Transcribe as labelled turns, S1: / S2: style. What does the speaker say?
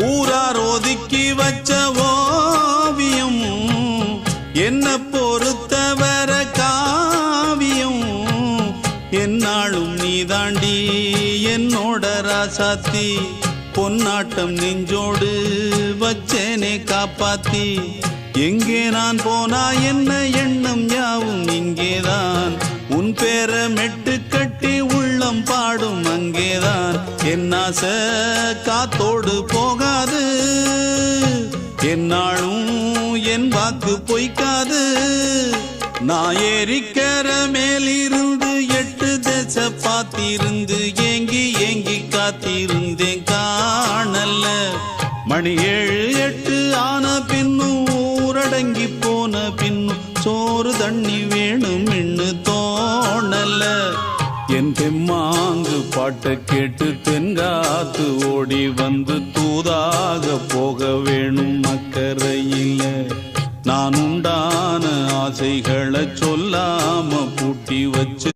S1: ஊரார் ஒதுக்கி வச்ச ஓவியம் என்ன பொறுத்தவர காவியம் என்னாலும் நீதாண்டி என்னோட ராசாத்தி பொன்னாட்டம் நெஞ்சோடு வச்சேனே காப்பாத்தி எங்கே நான் போனா என்ன எண்ணம் யாவும் இங்கேதான் உன் பேர மெட்டு கட்டி உள்ளம் பாடும் அங்கேதான் என் ஆசை காத்தோடு போகாது என்னாலும் என் வாக்கு பொய்க்காது நான் ஏறிக்கர மேலிருந்து 8 தேச பார்த்திருந்து ஏங்கி ஏங்கி காத்திருந்தேன் காணல மணி 7 8 ஆன பின்னும் ஊரடங்கி போன பின்னும் சோறு தண்ணி வேணும் என்று தோணல என் தெம்மாங்கு பாட்டை கேட்டு தென்காத்து ஓடி வந்து தூதாக போக வேணும் அக்கறையில் நான் உண்டான ஆசைகளை சொல்லாம பூட்டி வச்சு